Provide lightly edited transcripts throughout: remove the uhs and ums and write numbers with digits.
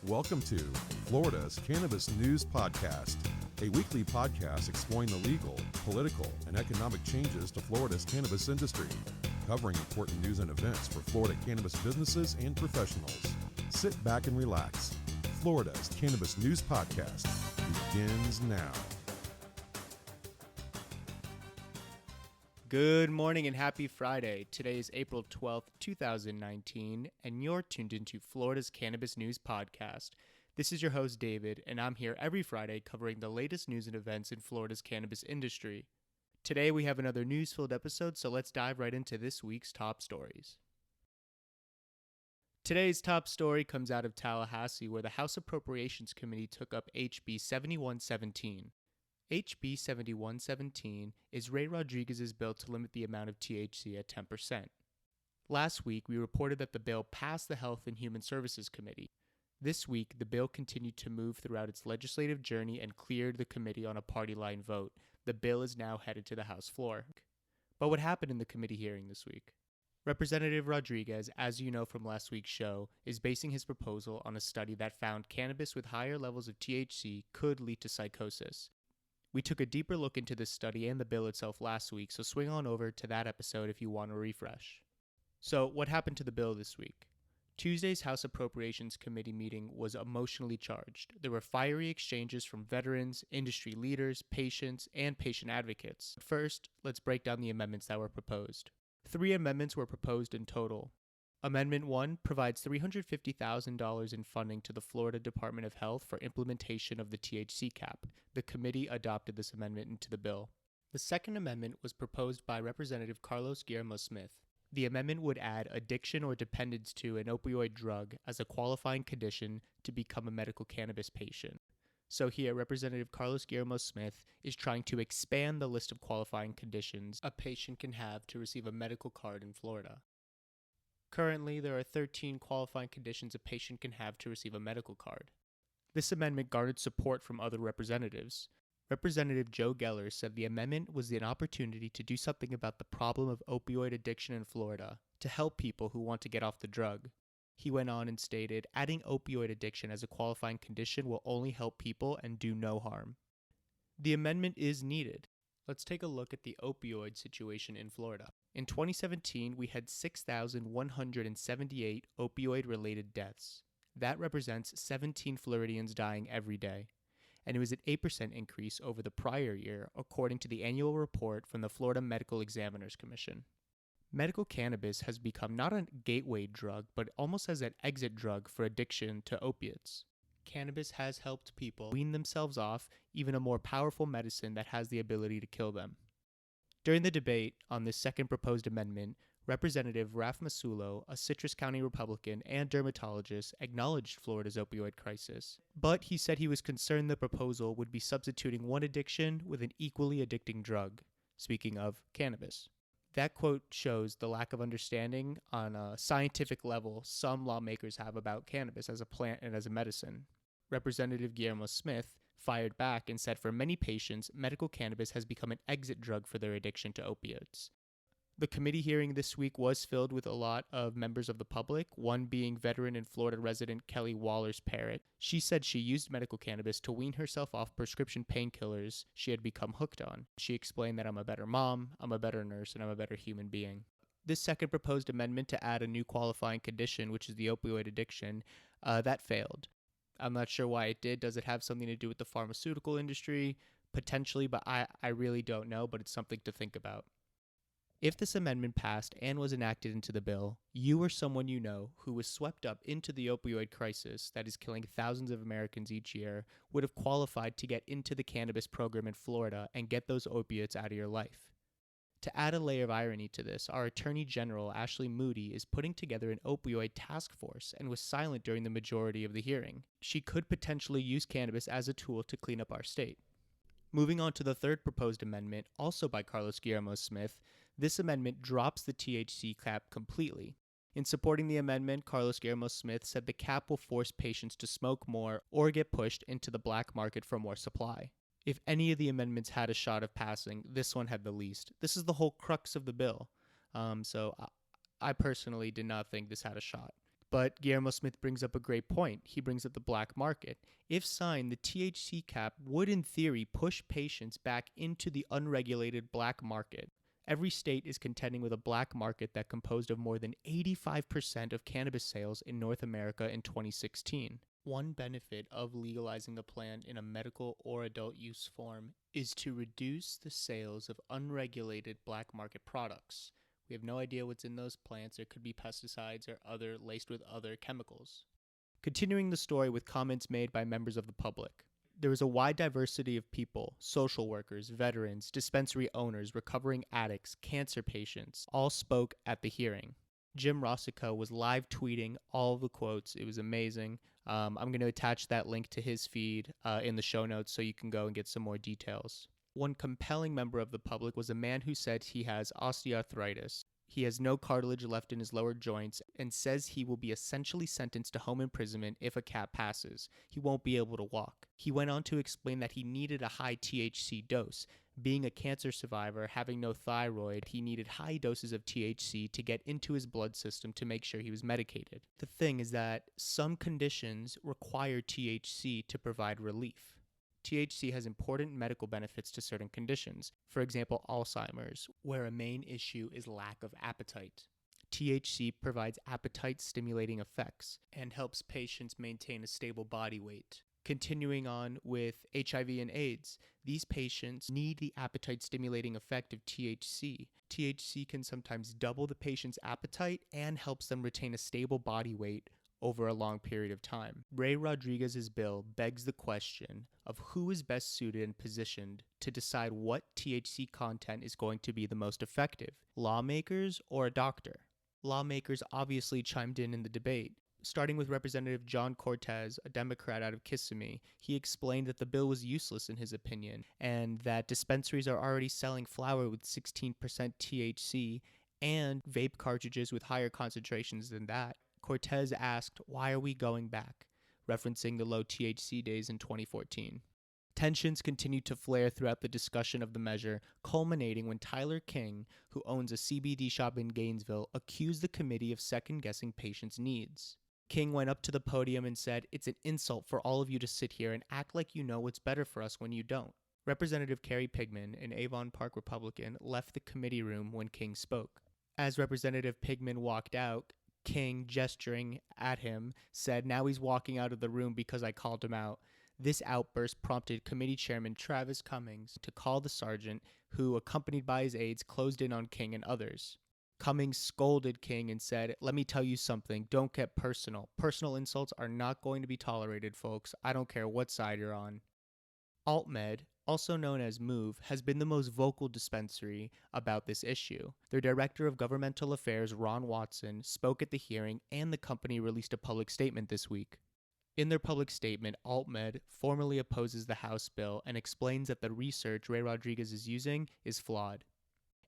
Welcome to Florida's Cannabis News Podcast, a weekly podcast exploring the legal, political, and economic changes to Florida's cannabis industry, covering important news and events for Florida cannabis businesses and professionals. Sit back and relax. Florida's Cannabis News Podcast begins now. Good morning and happy Friday. Today is April 12th, 2019, and you're tuned into Florida's Cannabis News Podcast. This is your host, David, and I'm here every Friday covering the latest news and events in Florida's cannabis industry. Today we have another news-filled episode, so let's dive right into this week's top stories. Today's top story comes out of Tallahassee, where the House Appropriations Committee took up HB 7117. HB 7117 is Ray Rodriguez's bill to limit the amount of THC at 10%. Last week, we reported that the bill passed the Health and Human Services Committee. This week, the bill continued to move throughout its legislative journey and cleared the committee on a party line vote. The bill is now headed to the House floor. But what happened in the committee hearing this week? Representative Rodriguez, as you know from last week's show, is basing his proposal on a study that found cannabis with higher levels of THC could lead to psychosis. We took a deeper look into this study and the bill itself last week, so swing on over to that episode if you want a refresh. So, what happened to the bill this week? Tuesday's House Appropriations Committee meeting was emotionally charged. There were fiery exchanges from veterans, industry leaders, patients, and patient advocates. First, let's break down the amendments that were proposed. 3 amendments were proposed in total. Amendment 1 provides $350,000 in funding to the Florida Department of Health for implementation of the THC cap. The committee adopted this amendment into the bill. The second amendment was proposed by Representative Carlos Guillermo Smith. The amendment would add addiction or dependence to an opioid drug as a qualifying condition to become a medical cannabis patient. So here, Representative Carlos Guillermo Smith is trying to expand the list of qualifying conditions a patient can have to receive a medical card in Florida. Currently, there are 13 qualifying conditions a patient can have to receive a medical card. This amendment garnered support from other representatives. Representative Joe Geller said the amendment was an opportunity to do something about the problem of opioid addiction in Florida, to help people who want to get off the drug. He went on and stated, adding opioid addiction as a qualifying condition will only help people and do no harm. The amendment is needed. Let's take a look at the opioid situation in Florida. In 2017, we had 6,178 opioid-related deaths. That represents 17 Floridians dying every day. And it was an 8% increase over the prior year, according to the annual report from the Florida Medical Examiners Commission. Medical cannabis has become not a gateway drug, but almost as an exit drug for addiction to opiates. Cannabis has helped people wean themselves off even a more powerful medicine that has the ability to kill them. During the debate on this second proposed amendment, Representative Raf Masulo, a Citrus County Republican and dermatologist, acknowledged Florida's opioid crisis, but he said he was concerned the proposal would be substituting one addiction with an equally addicting drug, speaking of cannabis. That quote shows the lack of understanding on a scientific level some lawmakers have about cannabis as a plant and as a medicine. Representative Guillermo Smith fired back and said for many patients, medical cannabis has become an exit drug for their addiction to opiates. The committee hearing this week was filled with a lot of members of the public, one being veteran and Florida resident Kelly Wallers-Parrott. She said she used medical cannabis to wean herself off prescription painkillers she had become hooked on. She explained that I'm a better mom, I'm a better nurse, and I'm a better human being. This second proposed amendment to add a new qualifying condition, which is the opioid addiction, that failed. I'm not sure why it did. Does it have something to do with the pharmaceutical industry? Potentially, but I really don't know, but it's something to think about. If this amendment passed and was enacted into the bill, you or someone you know who was swept up into the opioid crisis that is killing thousands of Americans each year would have qualified to get into the cannabis program in Florida and get those opiates out of your life. To add a layer of irony to this, our Attorney General, Ashley Moody, is putting together an opioid task force and was silent during the majority of the hearing. She could potentially use cannabis as a tool to clean up our state. Moving on to the third proposed amendment, also by Carlos Guillermo Smith, this amendment drops the THC cap completely. In supporting the amendment, Carlos Guillermo Smith said the cap will force patients to smoke more or get pushed into the black market for more supply. If any of the amendments had a shot of passing, this one had the least. This is the whole crux of the bill. So I personally did not think this had a shot. But Guillermo Smith brings up a great point. He brings up the black market. If signed, the THC cap would in theory push patients back into the unregulated black market. Every state is contending with a black market that composed of more than 85% of cannabis sales in North America in 2016. One benefit of legalizing the plant in a medical or adult use form is to reduce the sales of unregulated black market products. We have no idea what's in those plants. There could be pesticides or other laced with other chemicals. Continuing the story with comments made by members of the public. There was a wide diversity of people, social workers, veterans, dispensary owners, recovering addicts, cancer patients, all spoke at the hearing. Jim Rossico was live tweeting all the quotes. It was amazing. I'm going to attach that link to his feed in the show notes so you can go and get some more details. One compelling member of the public was a man who said he has osteoarthritis. He has no cartilage left in his lower joints and says he will be essentially sentenced to home imprisonment if a cap passes. He won't be able to walk. He went on to explain that he needed a high THC dose. Being a cancer survivor, having no thyroid, he needed high doses of THC to get into his blood system to make sure he was medicated. The thing is that some conditions require THC to provide relief. THC has important medical benefits to certain conditions, for example, Alzheimer's, where a main issue is lack of appetite. THC provides appetite-stimulating effects and helps patients maintain a stable body weight. Continuing on with HIV and AIDS, these patients need the appetite-stimulating effect of THC. THC can sometimes double the patient's appetite and helps them retain a stable body weight over a long period of time. Ray Rodriguez's bill begs the question of who is best suited and positioned to decide what THC content is going to be the most effective, lawmakers or a doctor? Lawmakers obviously chimed in the debate. Starting with Representative John Cortez, a Democrat out of Kissimmee, he explained that the bill was useless in his opinion, and that dispensaries are already selling flower with 16% THC and vape cartridges with higher concentrations than that. Cortez asked, "Why are we going back?" referencing the low THC days in 2014. Tensions continued to flare throughout the discussion of the measure, culminating when Tyler King, who owns a CBD shop in Gainesville, accused the committee of second-guessing patients' needs. King went up to the podium and said, "It's an insult for all of you to sit here and act like you know what's better for us when you don't." Representative Carrie Pigman, an Avon Park Republican, left the committee room when King spoke. As Representative Pigman walked out, King, gesturing at him, said, "Now he's walking out of the room because I called him out." This outburst prompted Committee Chairman Travis Cummings to call the sergeant, who, accompanied by his aides, closed in on King and others. Cummings scolded King and said, "Let me tell you something, don't get personal. Personal insults are not going to be tolerated, folks. I don't care what side you're on." AltMed, also known as Move, has been the most vocal dispensary about this issue. Their Director of Governmental Affairs, Ron Watson, spoke at the hearing, and the company released a public statement this week. In their public statement, AltMed formally opposes the House bill and explains that the research Ray Rodriguez is using is flawed.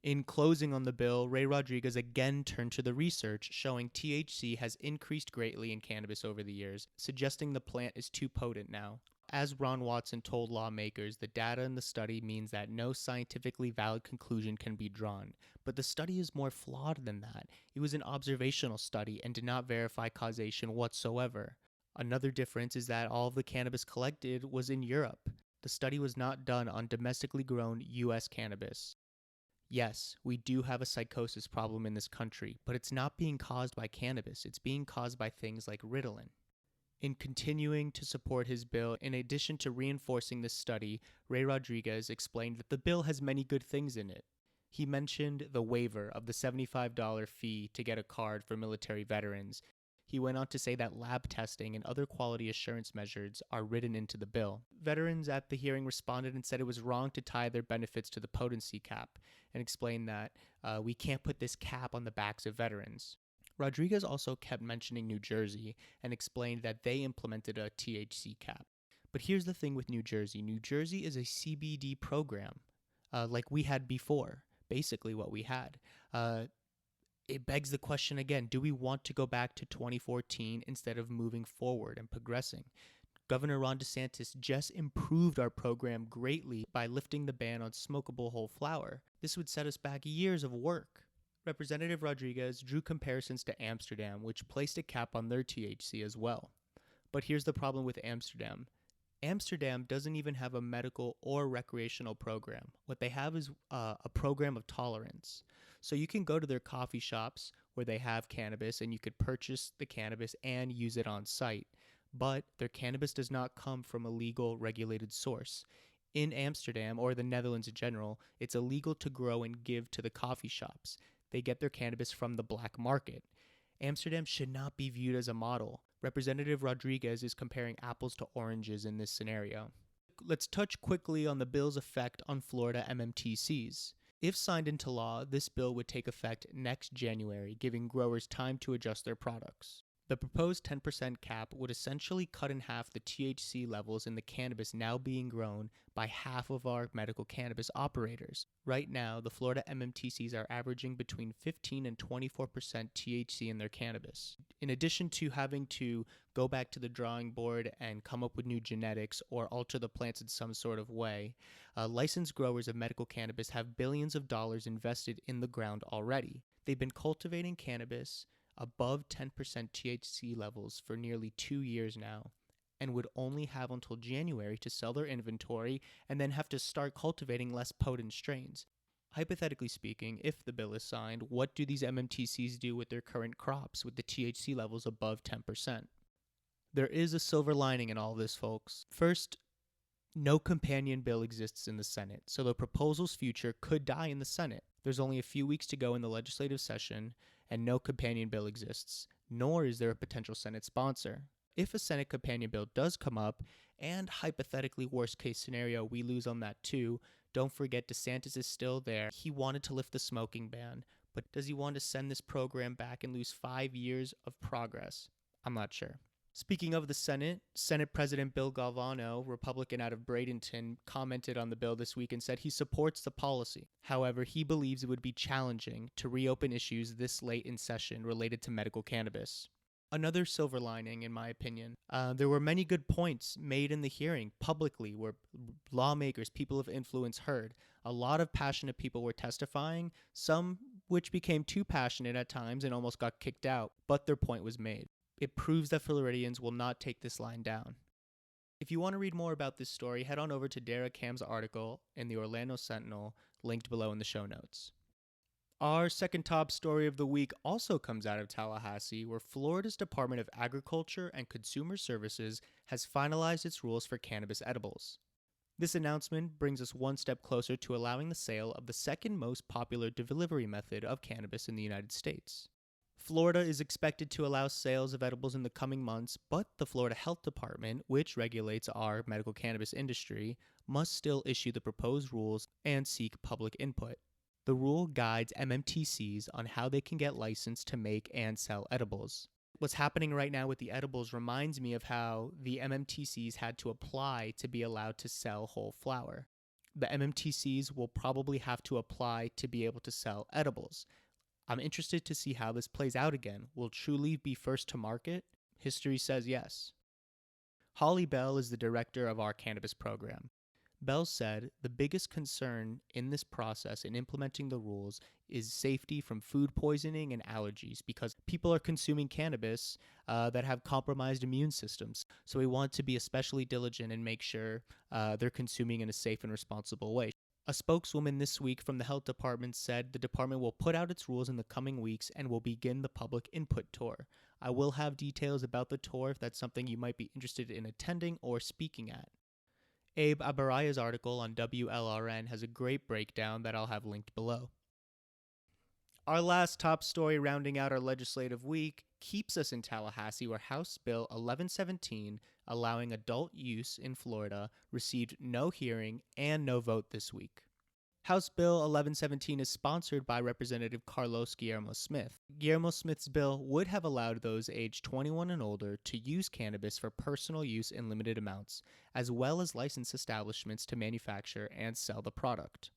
In closing on the bill, Ray Rodriguez again turned to the research, showing THC has increased greatly in cannabis over the years, suggesting the plant is too potent now. As Ron Watson told lawmakers, the data in the study means that no scientifically valid conclusion can be drawn. But the study is more flawed than that. It was an observational study and did not verify causation whatsoever. Another difference is that all of the cannabis collected was in Europe. The study was not done on domestically grown U.S. cannabis. Yes, we do have a psychosis problem in this country, but it's not being caused by cannabis. It's being caused by things like Ritalin. In continuing to support his bill, in addition to reinforcing this study, Ray Rodriguez explained that the bill has many good things in it. He mentioned the waiver of the $75 fee to get a card for military veterans. He went on to say that lab testing and other quality assurance measures are written into the bill. Veterans at the hearing responded and said it was wrong to tie their benefits to the potency cap, and explained that we can't put this cap on the backs of veterans. Rodriguez also kept mentioning New Jersey and explained that they implemented a THC cap. But here's the thing with New Jersey. New Jersey is a CBD program, like we had before, basically what we had. It begs the question again, do we want to go back to 2014 instead of moving forward and progressing? Governor Ron DeSantis just improved our program greatly by lifting the ban on smokable whole flower. This would set us back years of work. Representative Rodriguez drew comparisons to Amsterdam, which placed a cap on their THC as well. But here's the problem with Amsterdam. Amsterdam doesn't even have a medical or recreational program. What they have is a program of tolerance. So you can go to their coffee shops where they have cannabis and you could purchase the cannabis and use it on site. But their cannabis does not come from a legal regulated source. In Amsterdam, or the Netherlands in general, it's illegal to grow and give to the coffee shops. They get their cannabis from the black market. Amsterdam should not be viewed as a model. Representative Rodriguez is comparing apples to oranges in this scenario. Let's touch quickly on the bill's effect on Florida MMTCs. If signed into law, this bill would take effect next January, giving growers time to adjust their products. The proposed 10% cap would essentially cut in half the THC levels in the cannabis now being grown by half of our medical cannabis operators. Right now, the Florida MMTCs are averaging between 15 and 24% THC in their cannabis. In addition to having to go back to the drawing board and come up with new genetics or alter the plants in some sort of way, licensed growers of medical cannabis have billions of dollars invested in the ground already. They've been cultivating cannabis above 10% THC levels for nearly 2 years now, and would only have until January to sell their inventory and then have to start cultivating less potent strains. Hypothetically speaking, if the bill is signed, what do these MMTCs do with their current crops with the THC levels above 10%? There is a silver lining in all this, folks. First, no companion bill exists in the Senate, so the proposal's future could die in the Senate. There's only a few weeks to go in the legislative session, and no companion bill exists, nor is there a potential Senate sponsor. If a Senate companion bill does come up, and hypothetically worst case scenario, we lose on that too, don't forget DeSantis is still there. He wanted to lift the smoking ban, but does he want to send this program back and lose 5 years of progress? I'm not sure. Speaking of the Senate President Bill Galvano, Republican out of Bradenton, commented on the bill this week and said he supports the policy. However, he believes it would be challenging to reopen issues this late in session related to medical cannabis. Another silver lining, in my opinion, there were many good points made in the hearing publicly where lawmakers, people of influence heard. A lot of passionate people were testifying, some which became too passionate at times and almost got kicked out, but their point was made. It proves that Floridians will not take this line down. If you want to read more about this story, head on over to Dara Cam's article in the Orlando Sentinel, linked below in the show notes. Our second top story of the week also comes out of Tallahassee, where Florida's Department of Agriculture and Consumer Services has finalized its rules for cannabis edibles. This announcement brings us one step closer to allowing the sale of the second most popular delivery method of cannabis in the United States. Florida is expected to allow sales of edibles in the coming months, but the Florida Health Department, which regulates our medical cannabis industry, must still issue the proposed rules and seek public input. The rule guides MMTCs on how they can get licensed to make and sell edibles. What's happening right now with the edibles reminds me of how the MMTCs had to apply to be allowed to sell whole flower. The MMTCs will probably have to apply to be able to sell edibles. I'm interested to see how this plays out again. Will Trulieve be first to market? History says yes. Holly Bell is the director of our cannabis program. Bell said the biggest concern in this process in implementing the rules is safety from food poisoning and allergies, because people are consuming cannabis that have compromised immune systems. So we want to be especially diligent and make sure they're consuming in a safe and responsible way. A spokeswoman this week from the health department said the department will put out its rules in the coming weeks and will begin the public input tour. I will have details about the tour if that's something you might be interested in attending or speaking at. Abe Abaraya's article on WLRN has a great breakdown that I'll have linked below. Our last top story rounding out our legislative week keeps us in Tallahassee, where House Bill 1117, allowing adult use in Florida, received no hearing and no vote this week. House Bill 1117 is sponsored by Representative Carlos Guillermo Smith. Guillermo Smith's bill would have allowed those aged 21 and older to use cannabis for personal use in limited amounts, as well as licensed establishments to manufacture and sell the product.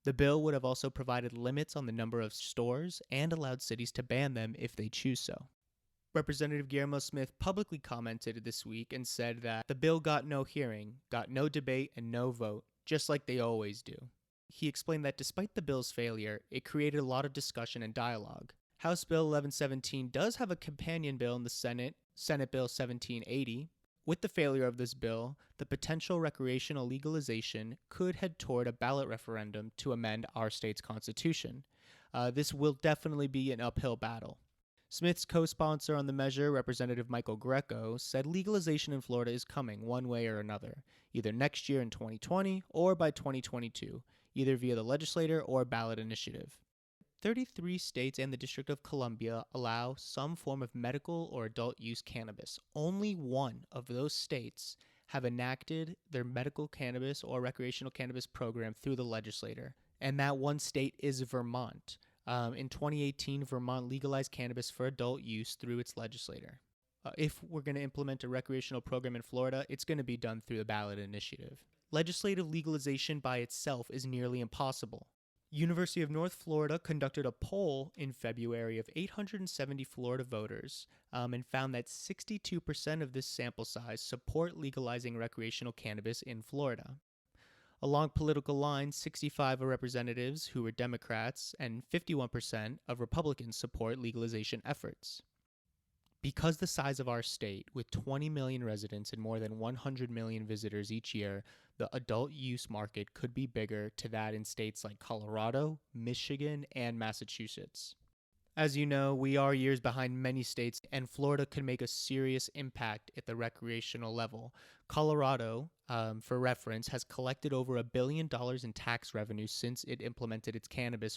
The bill would have also provided limits on the number of stores and allowed cities to ban them if they choose so. Representative Guillermo Smith publicly commented this week and said that the bill got no hearing, got no debate, and no vote, just like they always do. He explained that despite the bill's failure, it created a lot of discussion and dialogue. House Bill 1117 does have a companion bill in the Senate, Senate Bill 1780. With the failure of this bill, the potential recreational legalization could head toward a ballot referendum to amend our state's constitution. This will definitely be an uphill battle. Smith's co-sponsor on the measure, Representative Michael Greco, said legalization in Florida is coming one way or another, either next year in 2020 or by 2022, either via the legislature or ballot initiative. 33 states and the District of Columbia allow some form of medical or adult use cannabis. Only one of those states have enacted their medical cannabis or recreational cannabis program through the legislature, and that one state is Vermont. In 2018, Vermont legalized cannabis for adult use through its legislature. If we're going to implement a recreational program in Florida, it's going to be done through the ballot initiative. Legislative legalization by itself is nearly impossible. University of North Florida conducted a poll in February of 870 Florida voters and found that 62% of this sample size support legalizing recreational cannabis in Florida. Along political lines, 65 of representatives who were Democrats and 51% of Republicans support legalization efforts. Because the size of our state, with 20 million residents and more than 100 million visitors each year, the adult use market could be bigger to that in states like Colorado, Michigan, and Massachusetts. As you know, we are years behind many states, and Florida could make a serious impact at the recreational level. Colorado, for reference, has collected over $1 billion in tax revenue since it implemented its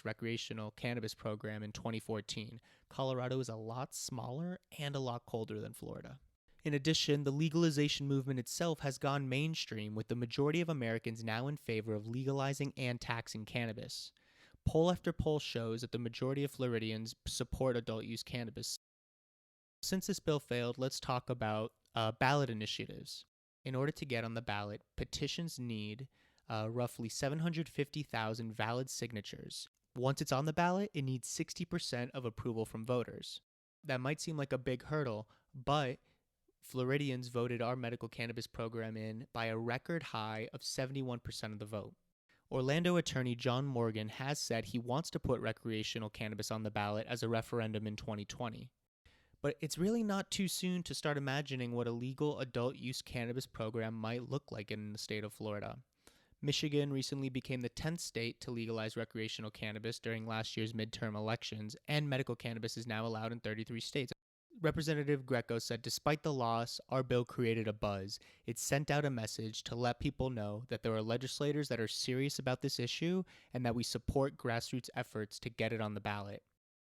recreational cannabis program in 2014. Colorado is a lot smaller and a lot colder than Florida. In addition, the legalization movement itself has gone mainstream, with the majority of Americans now in favor of legalizing and taxing cannabis. Poll after poll shows that the majority of Floridians support adult use cannabis. Since this bill failed, let's talk about ballot initiatives. In order to get on the ballot, petitions need roughly 750,000 valid signatures. Once it's on the ballot, it needs 60% of approval from voters. That might seem like a big hurdle, but Floridians voted our medical cannabis program in by a record high of 71% of the vote. Orlando attorney John Morgan has said he wants to put recreational cannabis on the ballot as a referendum in 2020. But it's really not too soon to start imagining what a legal adult use cannabis program might look like in the state of Florida. Michigan recently became the 10th state to legalize recreational cannabis during last year's midterm elections, and medical cannabis is now allowed in 33 states. Representative Greco said, despite the loss, our bill created a buzz. It sent out a message to let people know that there are legislators that are serious about this issue and that we support grassroots efforts to get it on the ballot.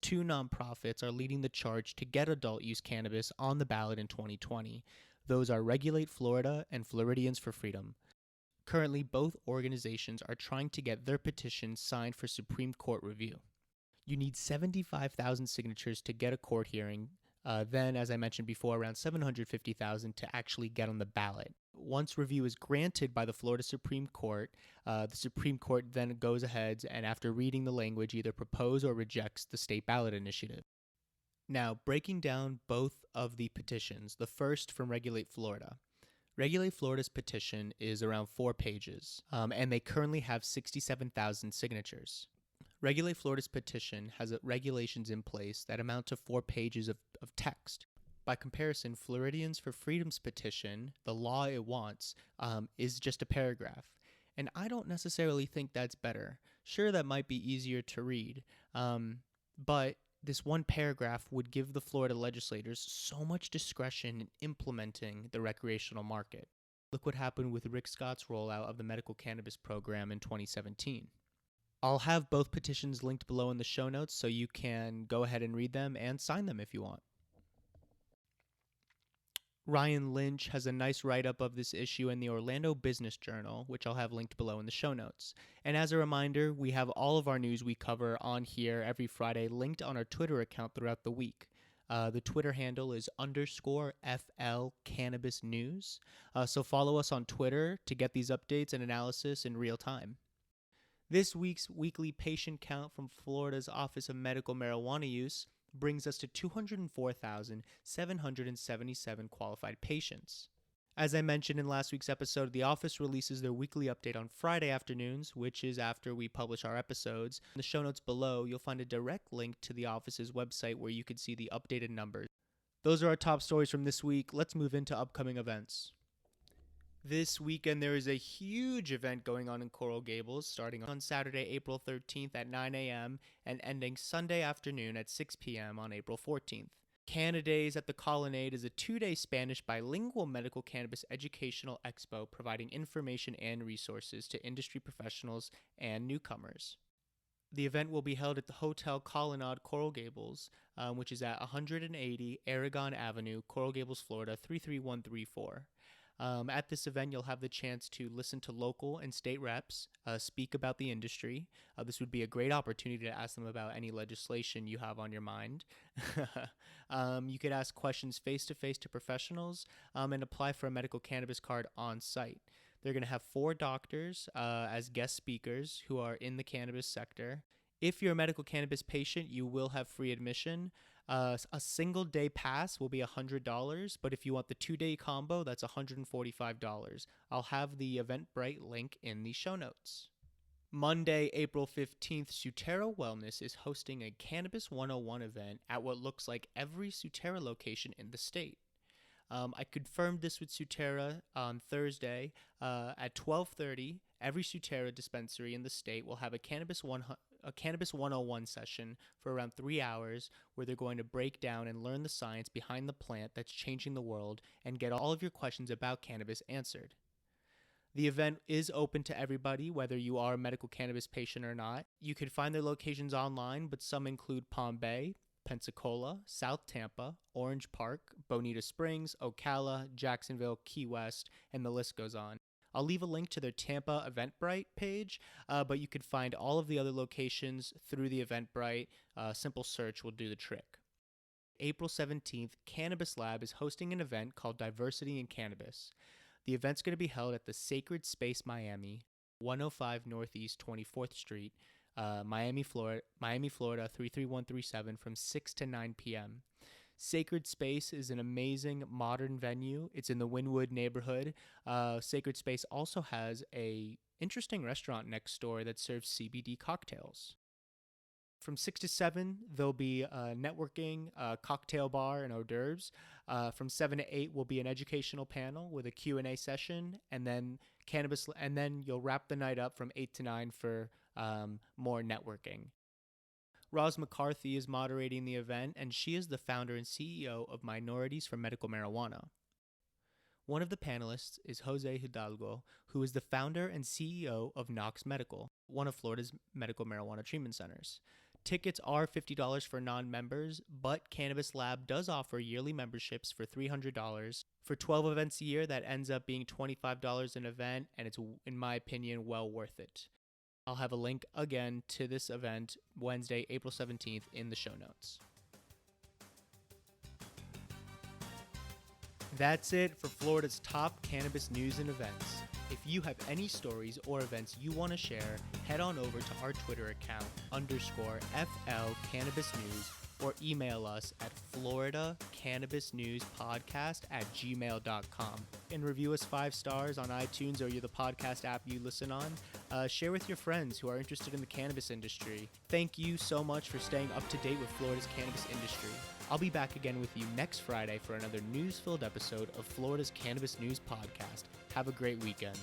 2 nonprofits are leading the charge to get adult use cannabis on the ballot in 2020. Those are Regulate Florida and Floridians for Freedom. Currently, both organizations are trying to get their petitions signed for Supreme Court review. You need 75,000 signatures to get a court hearing. Then, as I mentioned before, around 750,000 to actually get on the ballot. Once review is granted by the Florida Supreme Court, the Supreme Court then goes ahead and, after reading the language, either propose or rejects the state ballot initiative. Now, breaking down both of the petitions, the first from Regulate Florida. Regulate Florida's petition is around 4 pages, and they currently have 67,000 signatures. Regulate Florida's petition has regulations in place that amount to 4 pages of text. By comparison, Floridians for Freedom's petition, the law it wants, is just a paragraph. And I don't necessarily think that's better. Sure, that might be easier to read, but this one paragraph would give the Florida legislators so much discretion in implementing the recreational market. Look what happened with Rick Scott's rollout of the medical cannabis program in 2017. I'll have both petitions linked below in the show notes so you can go ahead and read them and sign them if you want. Ryan Lynch has a nice write-up of this issue in the Orlando Business Journal, which I'll have linked below in the show notes. And as a reminder, we have all of our news we cover on here every Friday linked on our Twitter account throughout the week. The Twitter handle is _FL Cannabis News. So follow us on Twitter to get these updates and analysis in real time. This week's weekly patient count from Florida's Office of Medical Marijuana Use brings us to 204,777 qualified patients. As I mentioned in last week's episode, the office releases their weekly update on Friday afternoons, which is after we publish our episodes. In the show notes below, you'll find a direct link to the office's website where you can see the updated numbers. Those are our top stories from this week. Let's move into upcoming events. This weekend, there is a huge event going on in Coral Gables, starting on Saturday, April 13th at 9 a.m. and ending Sunday afternoon at 6 p.m. on April 14th. CannaDayz at the Colonnade is a 2-day Spanish bilingual medical cannabis educational expo providing information and resources to industry professionals and newcomers. The event will be held at the Hotel Colonnade, Coral Gables, which is at 180 Aragon Avenue, Coral Gables, Florida, 33134. At this event, you'll have the chance to listen to local and state reps speak about the industry. This would be a great opportunity to ask them about any legislation you have on your mind. You could ask questions face-to-face to professionals and apply for a medical cannabis card on site. They're going to have 4 doctors as guest speakers who are in the cannabis sector. If you're a medical cannabis patient, you will have free admission. A single day pass will be $100, but if you want the 2-day combo, that's $145. I'll have the Eventbrite link in the show notes. Monday, April 15th, Surterra Wellness is hosting a Cannabis 101 event at what looks like every Surterra location in the state. I confirmed this with Surterra on Thursday at 12:30. Every Surterra dispensary in the state will have a Cannabis 101 session for around 3 hours where they're going to break down and learn the science behind the plant that's changing the world and get all of your questions about cannabis answered. The event is open to everybody, whether you are a medical cannabis patient or not. You can find their locations online, but some include Palm Bay, Pensacola, South Tampa, Orange Park, Bonita Springs, Ocala, Jacksonville, Key West, and the list goes on. I'll leave a link to their Tampa Eventbrite page, but you could find all of the other locations through the Eventbrite. Simple search will do the trick. April 17th, Cannabis Lab is hosting an event called Diversity in Cannabis. The event's going to be held at the Sacred Space Miami, 105 Northeast 24th Street, Miami, Florida 33137 from 6 to 9 p.m. Sacred Space is an amazing modern venue. It's in the Wynwood neighborhood. Sacred Space also has a interesting restaurant next door that serves CBD cocktails. From 6 to 7, there'll be networking, cocktail bar, and hors d'oeuvres. From 7 to 8 will be an educational panel with a Q&A session, and then you'll wrap the night up from 8 to 9 for more networking. Roz McCarthy is moderating the event, and she is the founder and CEO of Minorities for Medical Marijuana. One of the panelists is Jose Hidalgo, who is the founder and CEO of Knox Medical, one of Florida's medical marijuana treatment centers. Tickets are $50 for non-members, but Cannabis Lab does offer yearly memberships for $300. For 12 events a year, that ends up being $25 an event, and it's, in my opinion, well worth it. I'll have a link again to this event Wednesday, April 17th in the show notes. That's it for Florida's top cannabis news and events. If you have any stories or events you want to share, head on over to our Twitter account _FLCannabisNews or email us at floridacannabisnewspodcast@gmail.com. And review us 5 stars on iTunes or the podcast app you listen on. Share with your friends who are interested in the cannabis industry. Thank you so much for staying up to date with Florida's cannabis industry. I'll be back again with you next Friday for another news-filled episode of Florida's Cannabis News Podcast. Have a great weekend.